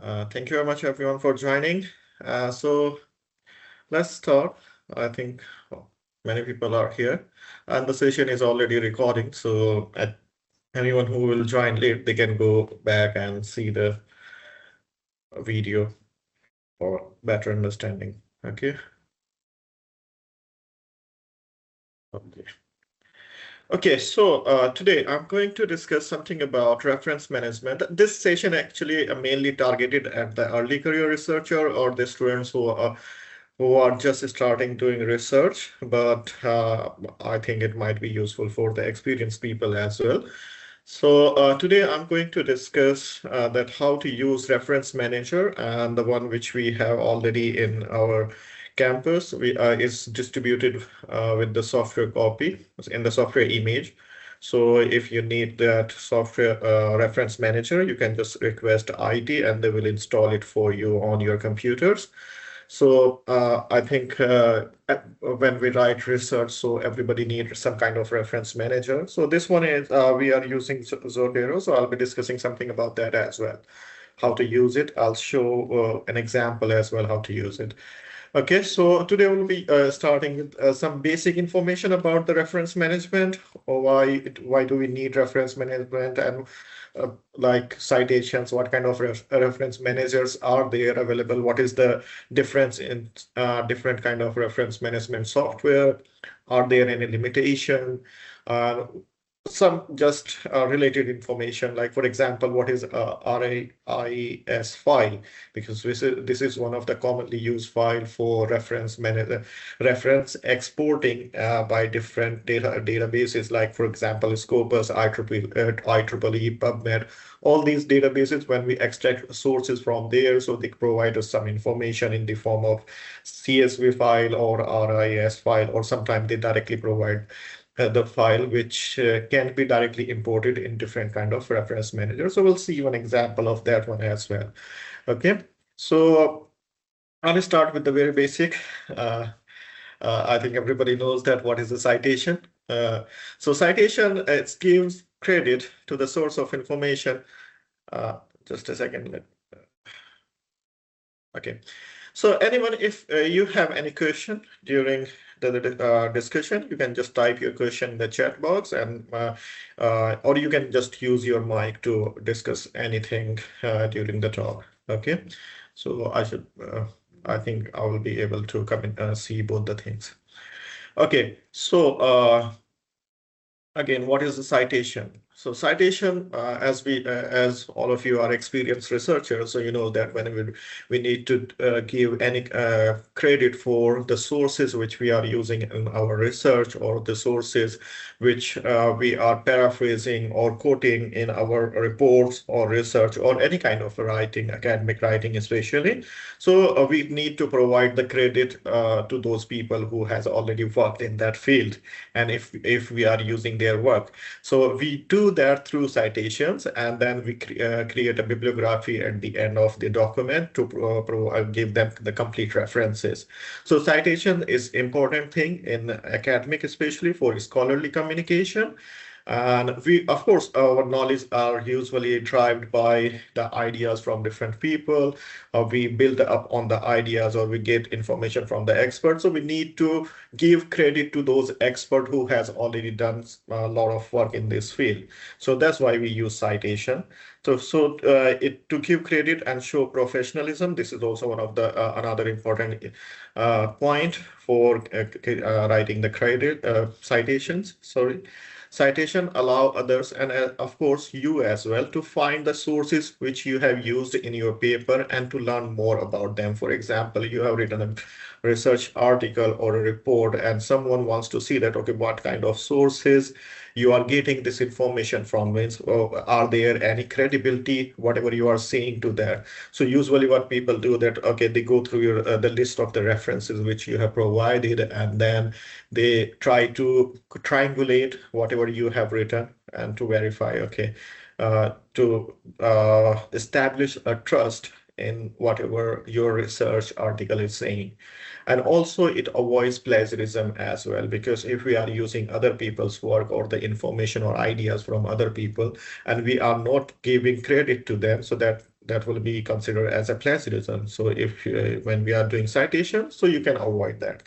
Thank you very much, everyone, for joining. So let's start. I think many people are here, and the session is already recording. So anyone who will join late, they can go back and see the video for better understanding. Okay. Okay. Okay, so today I'm going to discuss something about reference management. This session actually mainly targeted at the early career researcher or the students who are just starting doing research, but I think it might be useful for the experienced people as well. So today I'm going to discuss that how to use reference manager, and the one which we have already in our campus is distributed with the software copy in the software image. So if you need that software reference manager, you can just request IT and they will install it for you on your computers. So I think when we write research, so everybody needs some kind of reference manager. So this one is we are using Zotero, so I'll be discussing something about that as well. How to use it. I'll show an example as well how to use it. Okay, so today we'll be starting with some basic information about the reference management, or why do we need reference management, and like citations, what kind of reference managers are there available, what is the difference in different kind of reference management software, are there any limitation, uh, some just related information, like for example, what is a RAIS file, because this is one of the commonly used file for reference exporting by different databases, like for example Scopus, IEEE, PubMed. All these databases, when we extract sources from there, so they provide us some information in the form of CSV file or RIS file, or sometimes they directly provide the file, which can be directly imported in different kind of reference manager. So we'll see one example of that one as well. Okay, so I'll start with the very basic. I think everybody knows that what is a citation. So citation, it gives credit to the source of information. Just a second. Okay. So anyone, if you have any question during the discussion, you can just type your question in the chat box, and or you can just use your mic to discuss anything during the talk. Okay. So I think I will be able to come and see both the things. Okay. So again, what is the citation? So citation, as all of you are experienced researchers, so you know that when we need to give any credit for the sources which we are using in our research, or the sources which we are paraphrasing or quoting in our reports or research or any kind of writing, academic writing especially. So we need to provide the credit to those people who has already worked in that field, and if we are using their work. So we do that through citations, and then we create a bibliography at the end of the document to give them the complete references. So citation is important thing in academic, especially for scholarly communication. And we, of course, our knowledge are usually derived by the ideas from different people. We build up on the ideas, or we get information from the experts. So we need to give credit to those experts who has already done a lot of work in this field. So that's why we use citation. So to give credit and show professionalism, this is also one of the another important point for writing the credit citations. Sorry. Citation allow others, and of course you as well, to find the sources which you have used in your paper and to learn more about them. For example, you have written a research article or a report, and someone wants to see that, okay, what kind of sources you are getting this information from, means are there any credibility whatever you are saying to that. So usually what people do that, okay, they go through your the list of the references which you have provided, and then they try to triangulate whatever you have written and to verify, okay, to establish a trust in whatever your research article is saying. And also it avoids plagiarism as well, because if we are using other people's work or the information or ideas from other people, and we are not giving credit to them, so that that will be considered as a plagiarism. So if when we are doing citation, so you can avoid that.